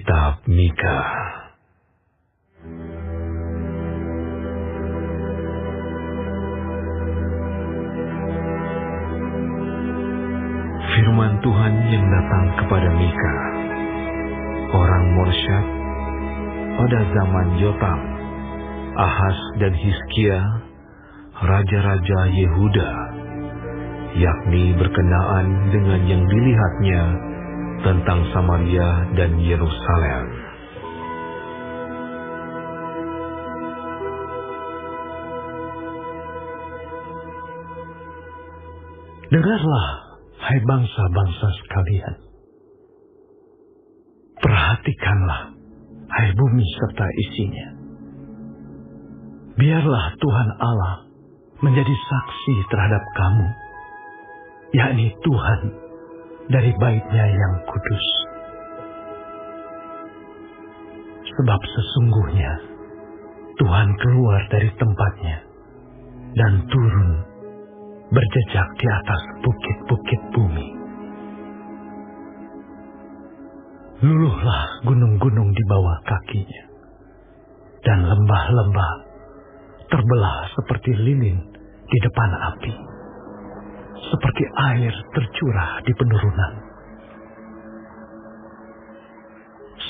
Kitab Mika. Firman Tuhan yang datang kepada Mika, orang Morsyad, pada zaman Yotam, Ahaz dan Hizkia, raja-raja Yehuda, yakni berkenaan dengan yang dilihatnya tentang Samaria dan Yerusalem. Dengarlah, hai bangsa-bangsa sekalian. Perhatikanlah, hai bumi serta isinya. Biarlah Tuhan Allah menjadi saksi terhadap kamu, yakni Tuhan dari bait-Nya yang kudus. Sebab sesungguhnya Tuhan keluar dari tempatnya dan turun berjejak di atas bukit-bukit bumi. Luluhlah gunung-gunung di bawah kakinya, dan lembah-lembah terbelah seperti lilin di depan api, seperti air tercurah di penurunan.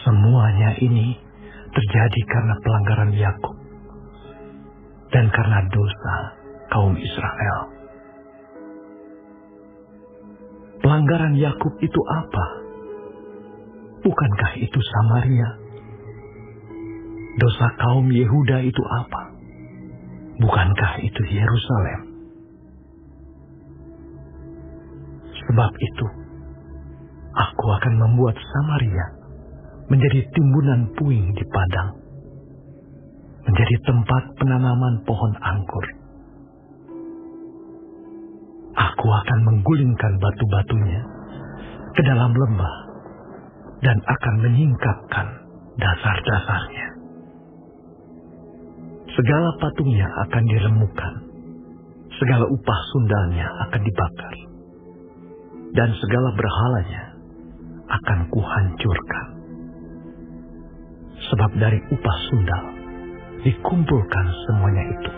Semuanya ini terjadi karena pelanggaran Yakub dan karena dosa kaum Israel. Pelanggaran Yakub itu apa? Bukankah itu Samaria? Dosa kaum Yehuda itu apa? Bukankah itu Yerusalem? Sebab itu, aku akan membuat Samaria menjadi timbunan puing di padang, menjadi tempat penanaman pohon anggur. Aku akan menggulingkan batu-batunya ke dalam lembah dan akan menyingkapkan dasar-dasarnya. Segala patungnya akan diremukkan, segala upah sundalnya akan dibakar, dan segala berhalanya akan kuhancurkan. Sebab dari upah sundal dikumpulkan semuanya itu,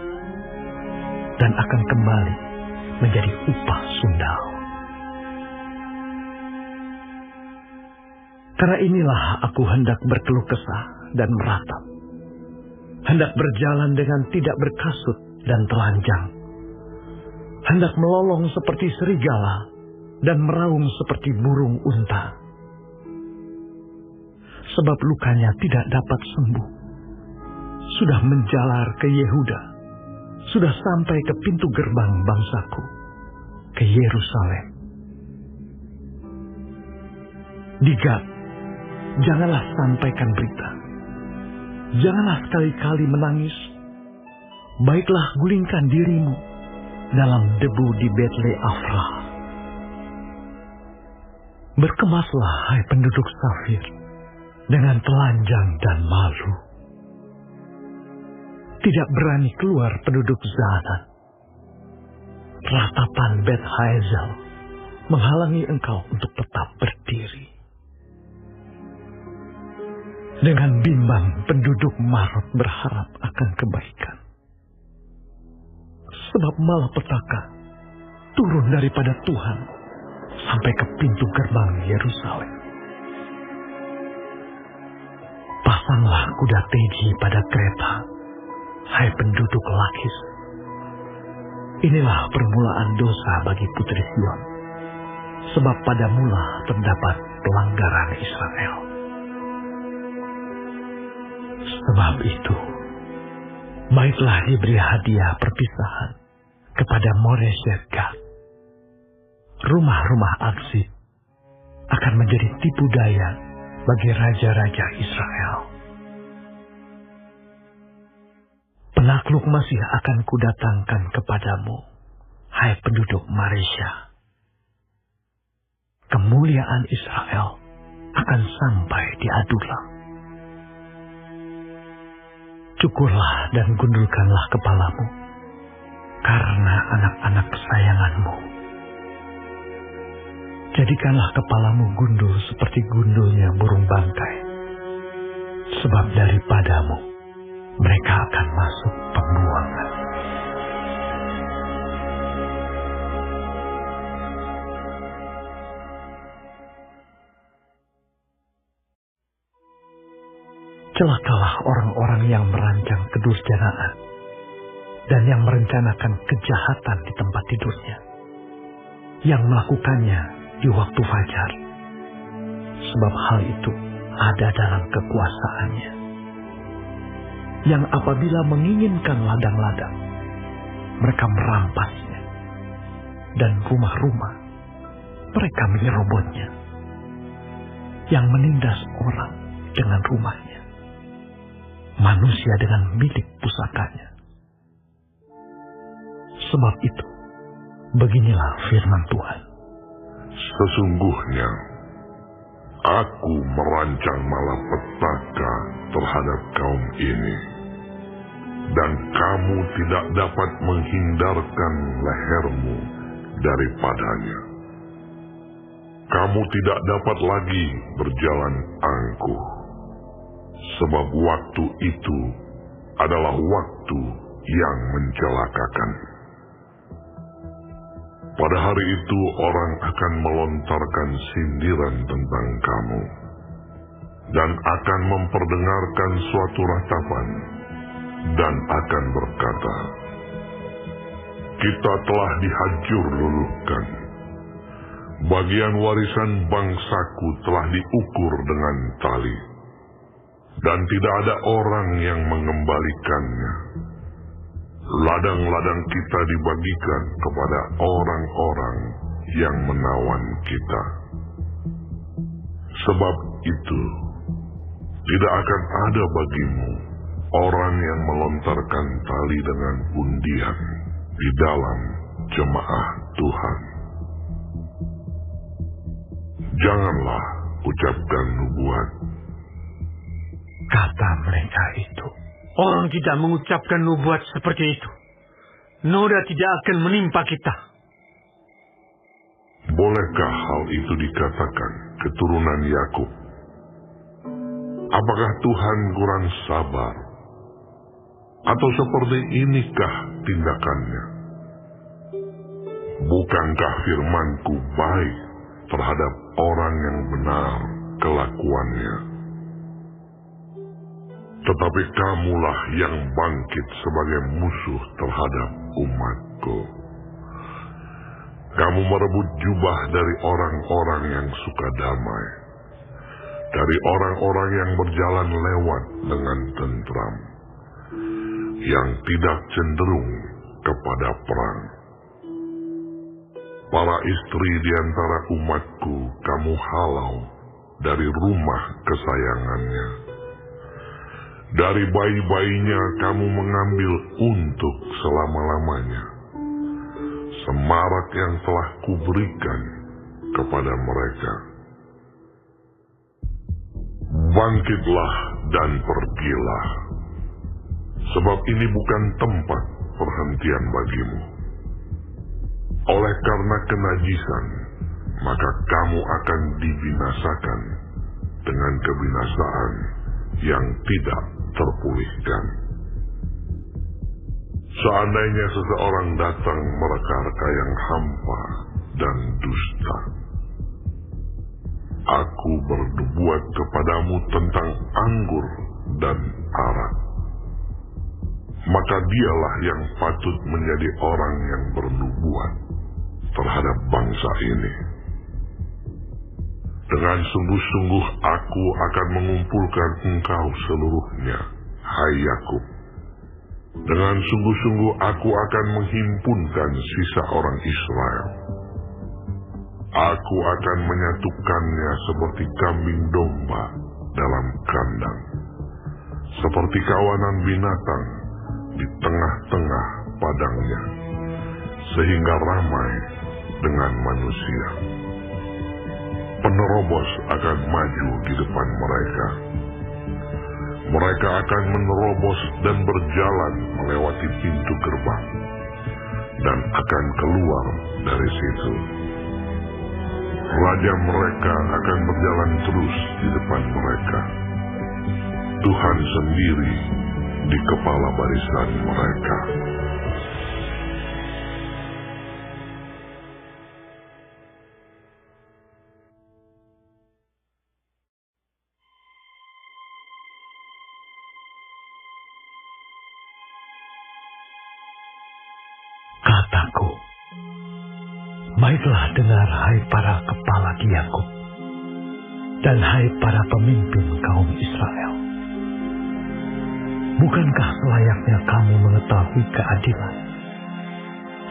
dan akan kembali menjadi upah sundal. Karena inilah aku hendak berkeluh kesah dan meratap, hendak berjalan dengan tidak berkasut dan telanjang, hendak melolong seperti serigala dan meraung seperti burung unta. Sebab lukanya tidak dapat sembuh, sudah menjalar ke Yehuda, sudah sampai ke pintu gerbang bangsaku, ke Yerusalem. Di Gad, janganlah sampaikan berita, janganlah sekali-kali menangis. Baiklah gulingkan dirimu dalam debu di Bet-le-Afrah. Berkemaslah, hai penduduk Safir, dengan telanjang dan malu. Tidak berani keluar penduduk Zaanan. Ratapan Bet-Haezel menghalangi engkau untuk tetap berdiri. Dengan bimbang penduduk Marot berharap akan kebaikan. Sebab malapetaka turun daripada Tuhan sampai ke pintu gerbang Yerusalem. Pasanglah kuda teji pada kereta, hai penduduk Lakis. Inilah permulaan dosa bagi putri Sion, sebab pada mula terdapat pelanggaran Israel. Sebab itu, baiklah diberi hadiah perpisahan kepada Moreshet Gad. Rumah-rumah Aksib akan menjadi tipu daya bagi raja-raja Israel. Penakluk masih akan kudatangkan kepadamu, hai penduduk Maresya. Kemuliaan Israel akan sampai di Adulam. Cukurlah dan gundulkanlah kepalamu, karena anak-anak kesayanganmu. Jadikanlah kepalamu gundul seperti gundulnya burung bangkai, Sebab daripadamu mereka akan masuk pembuangan. Celakalah orang-orang yang merancang kedurjanaan dan yang merencanakan kejahatan di tempat tidurnya, yang melakukannya di waktu fajar, sebab hal itu ada dalam kekuasaannya, yang apabila menginginkan ladang-ladang, mereka merampasnya, dan rumah-rumah mereka menyerobotnya, yang menindas orang dengan rumahnya, manusia dengan milik pusakanya. Sebab itu, beginilah firman Tuhan. Sesungguhnya, aku merancang malapetaka terhadap kaum ini, dan kamu tidak dapat menghindarkan lehermu daripadanya. Kamu tidak dapat lagi berjalan angkuh, sebab waktu itu adalah waktu yang mencelakakan. Pada hari itu orang akan melontarkan sindiran tentang kamu, dan akan memperdengarkan suatu ratapan, dan akan berkata, kita telah dihancur luluhkan. Bagian warisan bangsaku telah diukur dengan tali, dan tidak ada orang yang mengembalikannya. Ladang-ladang kita dibagikan kepada orang-orang yang menawan kita. Sebab itu, tidak akan ada bagimu orang yang melontarkan tali dengan undian di dalam jemaah Tuhan. Janganlah ucapkan nubuat, Kata mereka itu, orang tidak mengucapkan nubuat seperti itu. Noda tidak akan menimpa kita. bolehkah hal itu dikatakan keturunan Yakub? Apakah Tuhan kurang sabar? Atau seperti inikah tindakannya? Bukankah firmanku baik terhadap orang yang benar kelakuannya? Tetapi kamulah yang bangkit sebagai musuh terhadap umatku. Kamu merebut jubah dari orang-orang yang suka damai, dari orang-orang yang berjalan lewat dengan tentram, yang tidak cenderung kepada perang. Para istri di antara umatku kamu halau dari rumah kesayangannya. Dari bayi-bayinya kamu mengambil untuk selama-lamanya semarak yang telah kuberikan kepada mereka. Bangkitlah dan pergilah, sebab ini bukan tempat perhentian bagimu. Oleh karena kenajisan, maka kamu akan dibinasakan dengan kebinasaan yang tidak terpulihkan. Seandainya seseorang datang mereka-reka yang hampa dan dusta, aku bernubuat kepadamu tentang anggur dan arak, maka dialah yang patut menjadi orang yang bernubuat terhadap bangsa ini. Dengan sungguh-sungguh aku akan mengumpulkan engkau seluruhnya, hai Yakub. Dengan sungguh-sungguh aku akan menghimpunkan sisa orang Israel. Aku akan menyatukannya seperti kambing domba dalam kandang, seperti kawanan binatang di tengah-tengah padangnya, sehingga ramai dengan manusia. Penerobos akan maju di depan mereka. Mereka akan menerobos dan berjalan melewati pintu gerbang, dan akan keluar dari situ. Raja mereka akan berjalan terus di depan mereka. Tuhan sendiri di kepala barisan mereka. Kataku, baiklah dengar hai para kepala di Yakub, dan hai para pemimpin kaum Israel. Bukankah selayaknya kamu mengetahui keadilan?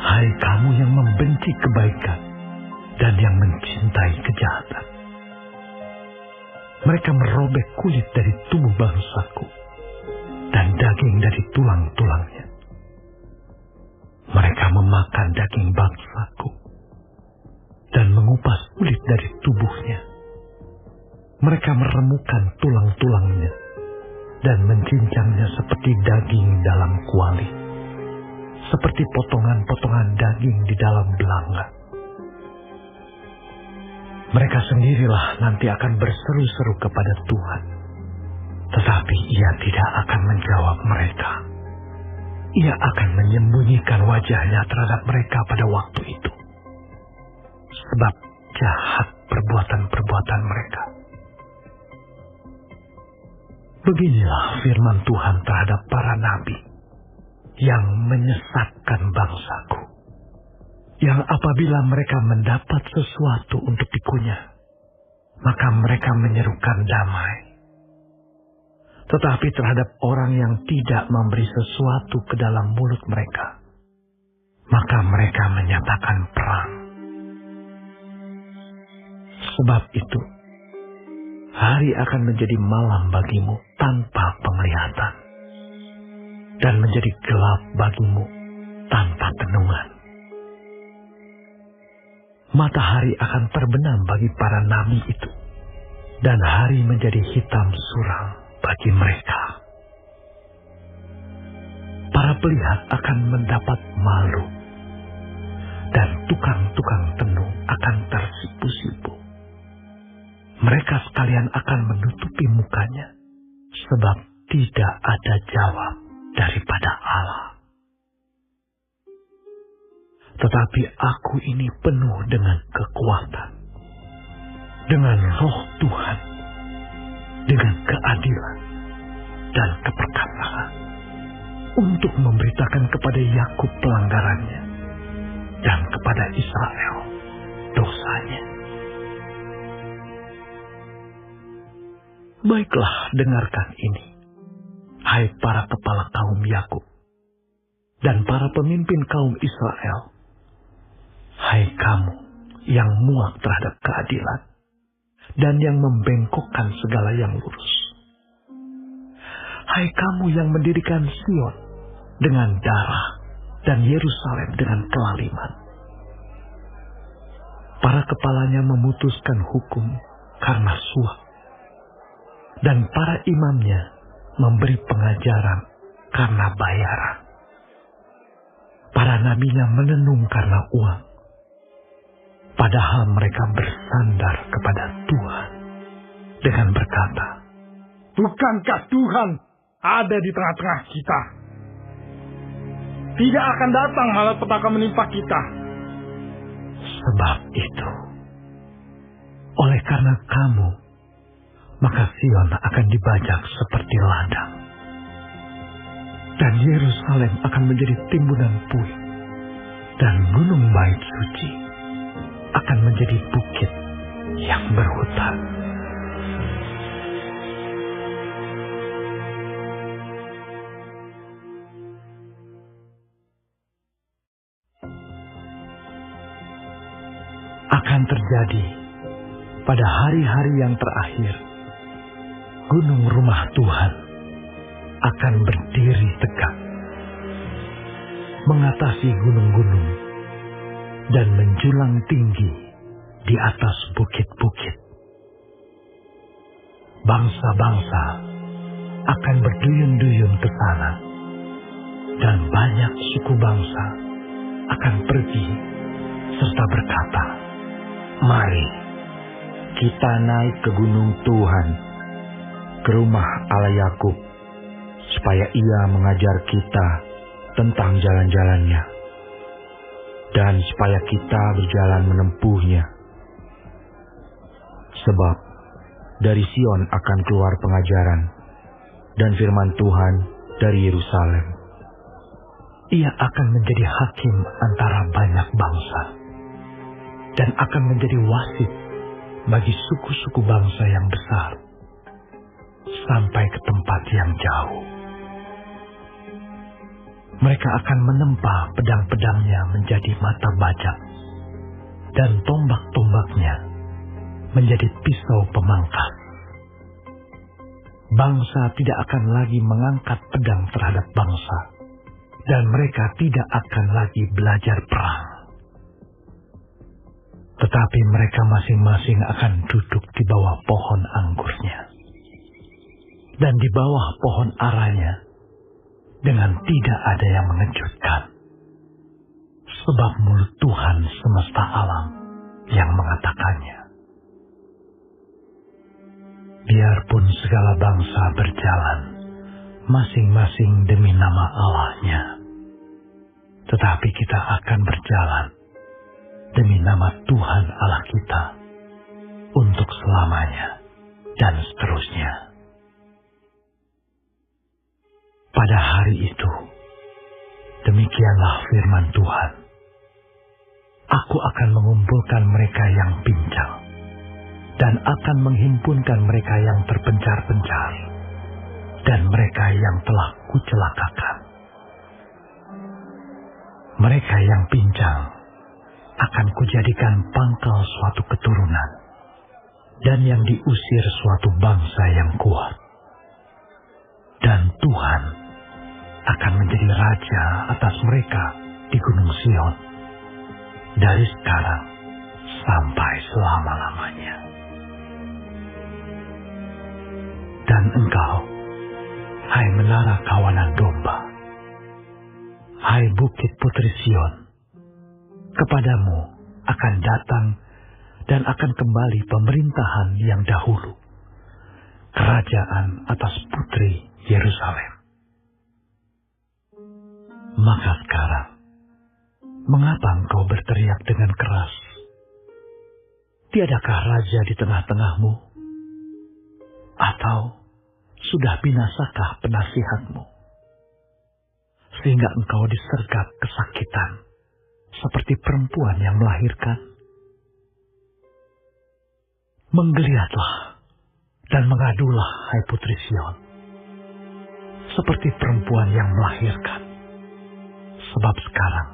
Hai kamu yang membenci kebaikan dan yang mencintai kejahatan. Mereka merobek kulit dari tubuh bangsaku dan daging dari tulang-tulangnya. Mereka memakan daging bangsaku dan mengupas kulit dari tubuhnya. Mereka meremukkan tulang-tulangnya dan mencincangnya seperti daging dalam kuali, seperti potongan-potongan daging di dalam belanga. Mereka sendirilah nanti akan berseru-seru kepada Tuhan, tetapi Ia tidak akan menjawab mereka. Ia akan menyembunyikan wajahnya terhadap mereka pada waktu itu, sebab jahat perbuatan-perbuatan mereka. Beginilah firman Tuhan terhadap para nabi yang menyesatkan bangsaku, yang apabila mereka mendapat sesuatu untuk dikunyah, maka mereka menyerukan damai. Tetapi terhadap orang yang tidak memberi sesuatu ke dalam mulut mereka, maka mereka menyatakan perang. Sebab itu, hari akan menjadi malam bagimu tanpa penglihatan, dan menjadi gelap bagimu tanpa tenungan. Matahari akan terbenam bagi para nabi itu, dan hari menjadi hitam suram bagi mereka. Para pelihat akan mendapat malu, dan tukang-tukang tenung akan tersipu-sipu. Mereka sekalian akan menutupi mukanya, sebab tidak ada jawab daripada Allah. Tetapi aku ini penuh dengan kekuatan, dengan roh Tuhan, dengan keadilan dan keperkasaan, untuk memberitakan kepada Yakub pelanggarannya, dan kepada Israel dosanya. Baiklah, dengarkan ini, hai para kepala kaum Yakub dan para pemimpin kaum Israel, hai kamu yang muak terhadap keadilan dan yang membengkokkan segala yang lurus. Hai kamu yang mendirikan Sion dengan darah dan Yerusalem dengan kelaliman. Para kepalanya memutuskan hukum karena suap, dan para imamnya memberi pengajaran karena bayaran. Para nabinya menenung karena uang, padahal mereka bersandar kepada Tuhan dengan berkata, bukankah Tuhan ada di tengah-tengah kita? Tidak akan datang malapetaka menimpa kita. Sebab itu, oleh karena kamu, maka Sion akan dibajak seperti ladang, dan Yerusalem akan menjadi timbunan puing, dan gunung bait suci akan menjadi bukit yang berhutan. Akan terjadi pada hari-hari yang terakhir, gunung rumah Tuhan akan berdiri tegak, mengatasi gunung-gunung dan menjulang tinggi di atas bukit-bukit. Bangsa-bangsa akan berduyun-duyun ke sana, dan banyak suku bangsa akan pergi serta berkata, mari kita naik ke gunung Tuhan, ke ke rumah Allah Yakub, supaya Ia mengajar kita tentang jalan-jalannya, dan supaya kita berjalan menempuhnya. Sebab dari Sion akan keluar pengajaran, dan firman Tuhan dari Yerusalem. Ia akan menjadi hakim antara banyak bangsa, dan akan menjadi wasit bagi suku-suku bangsa yang besar, sampai ke tempat yang jauh. Mereka akan menempa pedang-pedangnya menjadi mata bajak, dan tombak-tombaknya menjadi pisau pemangkas. Bangsa tidak akan lagi mengangkat pedang terhadap bangsa, dan mereka tidak akan lagi belajar perang. Tetapi mereka masing-masing akan duduk di bawah pohon anggurnya, dan di bawah pohon aranya, dengan tidak ada yang mengejutkan. Sebab mulut Tuhan semesta alam yang mengatakannya. Biarpun segala bangsa berjalan, masing-masing demi nama Allahnya, tetapi kita akan berjalan demi nama Tuhan Allah kita untuk selamanya dan seterusnya. Pada hari itu, demikianlah firman Tuhan. Aku akan mengumpulkan mereka yang pincang, dan akan menghimpunkan mereka yang terpencar-pencar, dan mereka yang telah kucelakakan. Mereka yang pincang akan kujadikan pangkal suatu keturunan, dan yang diusir suatu bangsa yang kuat. Dan Tuhan akan menjadi raja atas mereka di Gunung Sion, dari sekarang sampai selama-lamanya. Dan engkau, hai menara kawanan domba, hai bukit putri Sion, kepadamu akan datang dan akan kembali pemerintahan yang dahulu, kerajaan atas putri Yerusalem. Maka sekarang, mengapa engkau berteriak dengan keras? Tiadakah raja di tengah-tengahmu? Atau sudah binasakah penasihatmu? Sehingga engkau disergap kesakitan, seperti perempuan yang melahirkan. Menggeliatlah dan mengadulah, hai putri Sion, seperti perempuan yang melahirkan. Sebab sekarang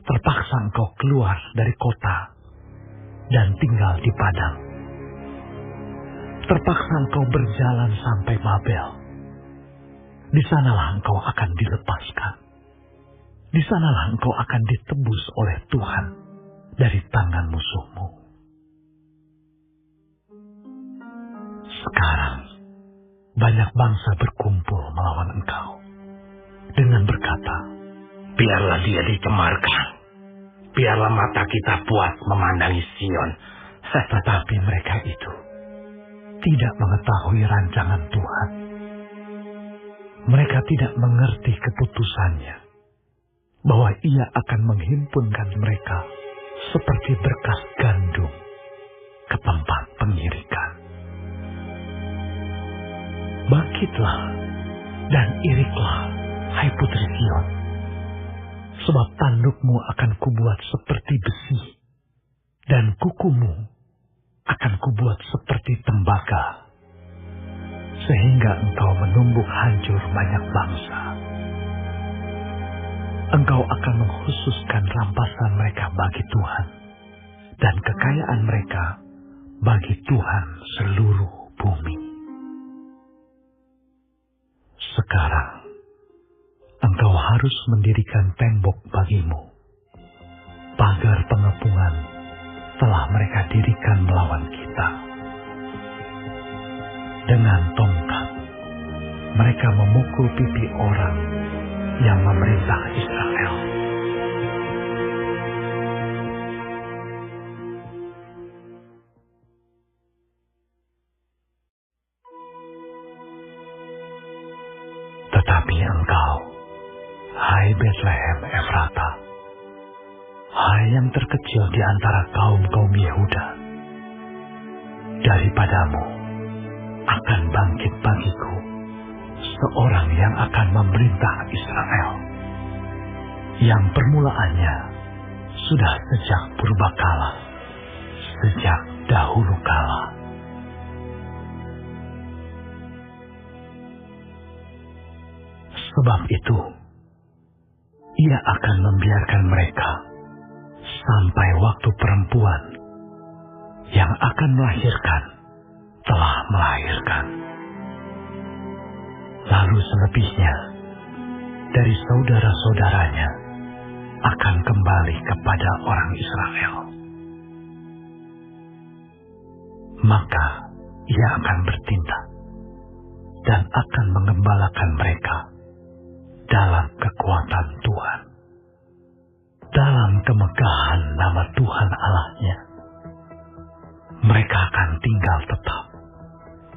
terpaksa engkau keluar dari kota dan tinggal di padang. Terpaksa engkau berjalan sampai Babel. Di sanalah engkau akan dilepaskan. Di sanalah engkau akan ditebus oleh Tuhan dari tangan musuhmu. Sekarang banyak bangsa berkumpul melawan engkau dengan berkata, biarlah dia dicemarkan, biarlah mata kita puas memandangi Sion. Tetapi mereka itu tidak mengetahui rancangan Tuhan. Mereka tidak mengerti keputusannya, bahwa Ia akan menghimpunkan mereka seperti berkas gandum ke tempat pengirikan. Bangkitlah dan iriklah, hai putri Sion, sebab tandukmu akan kubuat seperti besi, dan kukumu akan kubuat seperti tembaga, sehingga engkau menumbuk hancur banyak bangsa. Engkau akan mengkhususkan rampasan mereka bagi Tuhan, dan kekayaan mereka bagi Tuhan seluruh bumi. Sekarang, engkau harus mendirikan tembok bagimu. Pagar pengepungan telah mereka dirikan melawan kita. Dengan tongkat, mereka memukul pipi orang yang memerintah Israel. Tetapi engkau, hai Betlehem Efrata, hai yang terkecil di antara kaum-kaum Yehuda, daripadamu akan bangkit bagiku seorang yang akan memerintah Israel, yang permulaannya sudah sejak purbakala, sejak dahulu kala. Sebab itu, Ia akan membiarkan mereka sampai waktu perempuan yang akan melahirkan telah melahirkan. Lalu selebihnya dari saudara-saudaranya akan kembali kepada orang Israel. Maka Ia akan bertindak dan akan mengembalakan mereka dalam kekuatan Tuhan, dalam kemegahan nama Tuhan Allahnya. Mereka akan tinggal tetap,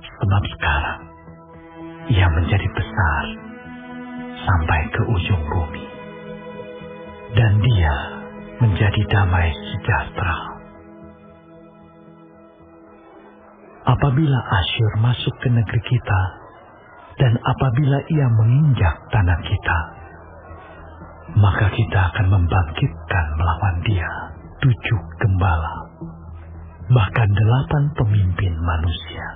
sebab sekarang Ia menjadi besar sampai ke ujung bumi, dan Dia menjadi damai sejahtera. Apabila Asyur masuk ke negeri kita, dan apabila ia menginjak tanah kita, maka kita akan membangkitkan melawan dia 7 gembala, bahkan 8 pemimpin manusia.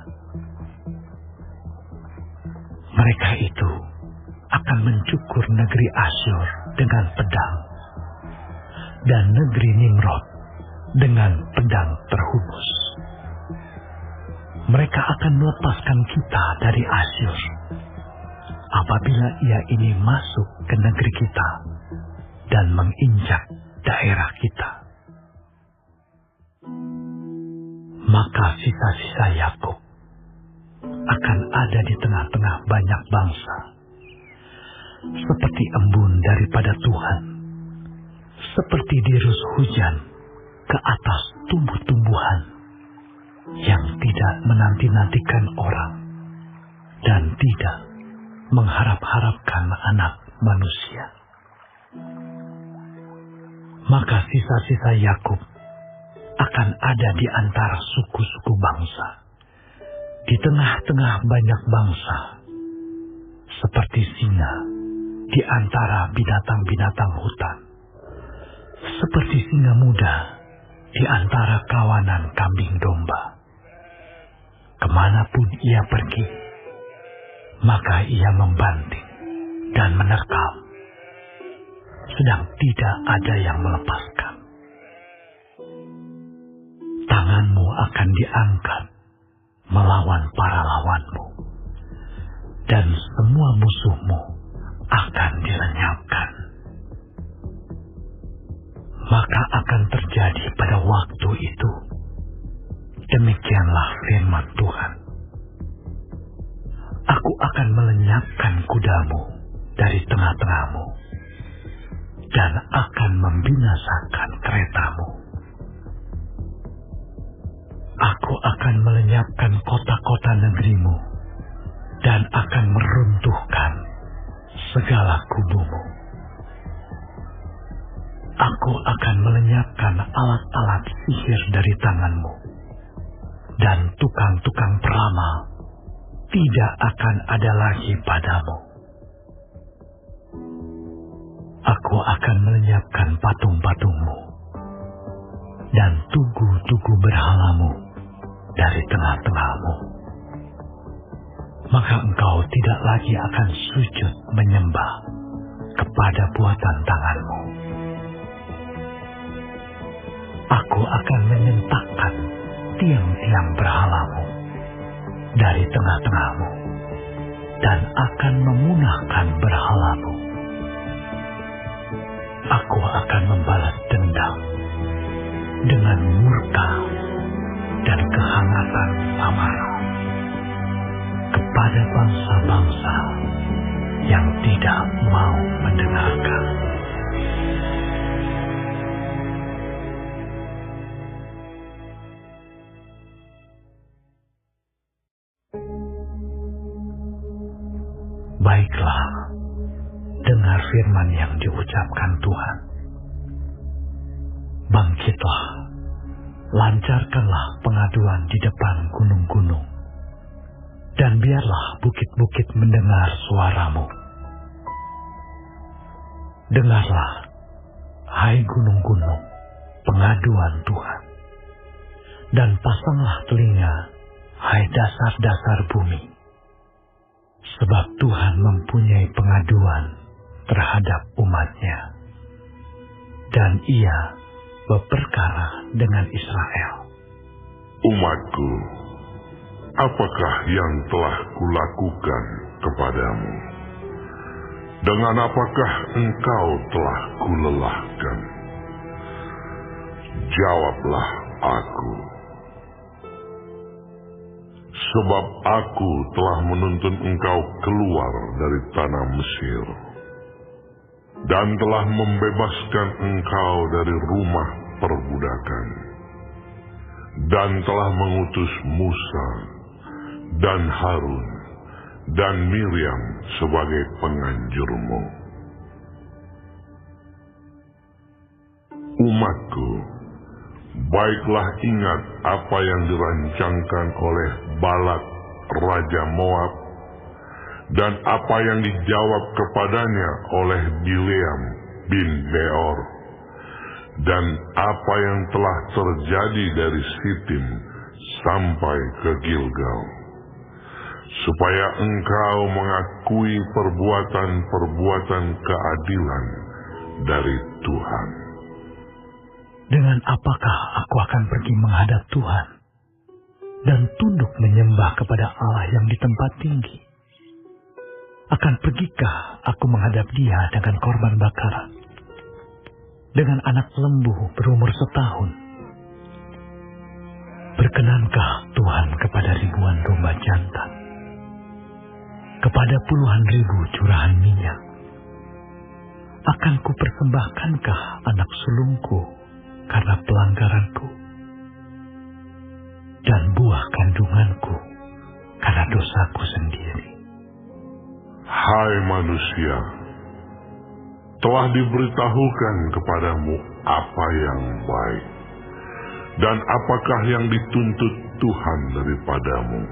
Mereka itu akan mencukur negeri Asyur dengan pedang, dan negeri Nimrod dengan pedang terhunus. Mereka akan melepaskan kita dari Asyur apabila ia ini masuk ke negeri kita dan menginjak daerah kita. Maka sisa-sisa Yakub akan ada di tengah-tengah banyak bangsa, seperti embun daripada Tuhan, seperti dirus hujan ke atas tumbuh-tumbuhan yang tidak menanti-nantikan orang dan tidak mengharap-harapkan anak manusia. Maka sisa-sisa Yakub akan ada di antara suku-suku bangsa, di tengah-tengah banyak bangsa, seperti singa di antara binatang-binatang hutan, seperti singa muda di antara kawanan kambing domba. Kemanapun ia pergi, maka ia membanting dan menerkam, sedang tidak ada yang melepaskan. Tanganmu akan diangkat melawan para lawanmu, dan semua musuhmu akan dilenyapkan. Maka akan terjadi pada waktu itu, demikianlah firman Tuhan. Aku akan melenyapkan kudamu dari tengah-tengahmu, dan akan membinasakan keretamu. Aku akan melenyapkan kota-kota negerimu, dan akan meruntuhkan segala kubumu. Aku akan melenyapkan alat-alat sihir dari tanganmu, dan tukang-tukang peramal tidak akan ada lagi padamu. Aku akan melenyapkan patung-patungmu dan tugu-tugu berhalamu dari tengah-tengahmu. Maka engkau tidak lagi akan sujud menyembah kepada buatan tanganmu. Aku akan menyentakkan tiang-tiang berhalamu dari tengah-tengahmu, dan akan memunahkan berhalamu. Aku akan membalas dendam dengan murka dan kehangatan amarah kepada bangsa-bangsa yang tidak mau mendengarkan. Baiklah, dengar firman yang diucapkan Tuhan. Bangkitlah, lancarkanlah pengaduan di depan gunung-gunung, dan biarlah bukit-bukit mendengar suaramu. Dengarlah, hai gunung-gunung, pengaduan Tuhan, dan pasanglah telinga, hai dasar-dasar bumi. Sebab Tuhan mempunyai pengaduan terhadap umat-Nya, dan Ia berperkara dengan Israel. Umatku, apakah yang telah kulakukan kepadamu? Dengan apakah engkau telah kulelahkan? Jawablah aku. Sebab aku telah menuntun engkau keluar dari tanah Mesir, dan telah membebaskan engkau dari rumah perbudakan, dan telah mengutus Musa, dan Harun, dan Miriam sebagai penganjurmu. Umatku, baiklah ingat apa yang dirancangkan oleh Balak, Raja Moab, dan apa yang dijawab kepadanya oleh Bileam bin Beor, dan apa yang telah terjadi dari Sitim sampai ke Gilgal, supaya engkau mengakui perbuatan-perbuatan keadilan dari Tuhan. Dengan apakah aku akan pergi menghadap Tuhan dan tunduk menyembah kepada Allah yang di tempat tinggi? Akan pergikah aku menghadap Dia dengan korban bakaran, dengan anak lembu berumur setahun? Berkenankah Tuhan kepada ribuan domba jantan, kepada puluhan ribu curahan minyak? Akan kupersembahkankah anak sulungku karena pelanggaranku, dan buah kandunganku karena dosaku sendiri? Hai manusia, telah diberitahukan kepadamu apa yang baik, dan apakah yang dituntut Tuhan daripadamu,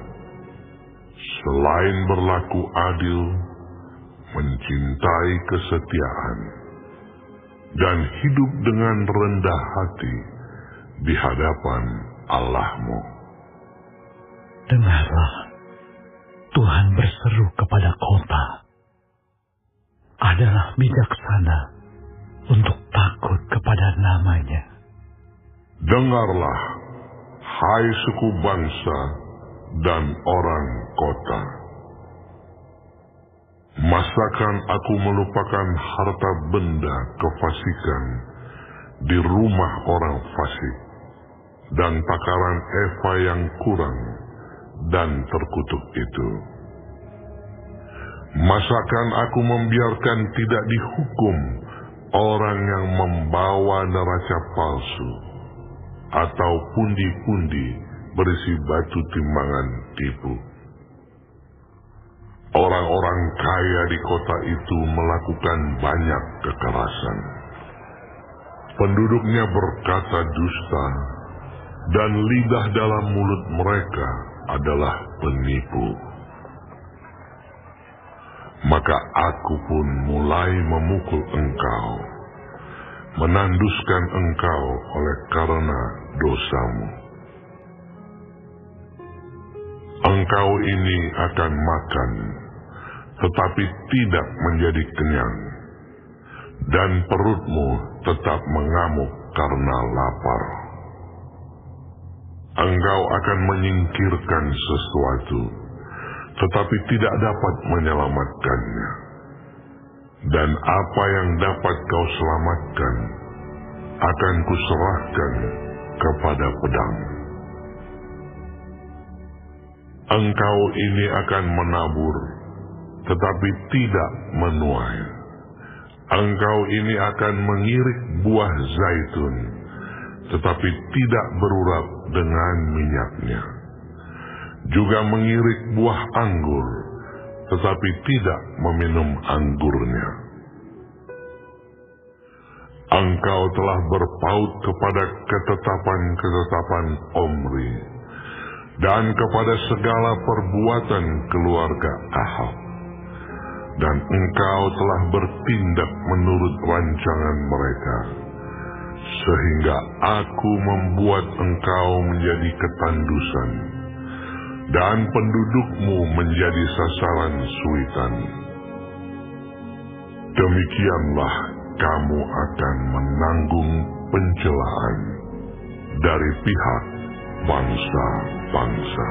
selain berlaku adil, mencintai kesetiaan, dan hidup dengan rendah hati di hadapan Allahmu. Dengarlah, Tuhan berseru kepada kota, adalah bijaksana untuk takut kepada nama-Nya. Dengarlah, hai suku bangsa dan orang kota. Masakan aku melupakan harta benda kefasikan di rumah orang fasik, dan takaran eva yang kurang dan terkutuk itu? Masakan aku membiarkan tidak dihukum orang yang membawa neraca palsu, atau pundi-pundi berisi batu timbangan tipu? Orang-orang kaya di kota itu melakukan banyak kekerasan. Penduduknya berkata dusta, dan lidah dalam mulut mereka adalah penipu. Maka aku pun mulai memukul engkau, menanduskan engkau oleh karena dosamu. Engkau ini akan makan, tetapi tidak menjadi kenyang, dan perutmu tetap mengamuk karena lapar. Engkau akan menyingkirkan sesuatu, tetapi tidak dapat menyelamatkannya. Dan apa yang dapat kau selamatkan, akan kuserahkan kepada pedang. Engkau ini akan menabur, tetapi tidak menuai. Engkau ini akan mengirik buah zaitun, tetapi tidak berurap dengan minyaknya. Juga mengirik buah anggur, tetapi tidak meminum anggurnya. Engkau telah berpaut kepada ketetapan-ketetapan Omri dan kepada segala perbuatan keluarga Ahab, dan engkau telah bertindak menurut rancangan mereka, sehingga aku membuat engkau menjadi ketandusan, dan pendudukmu menjadi sasaran suitan. Demikianlah kamu akan menanggung pencelaan dari pihak bangsa-bangsa.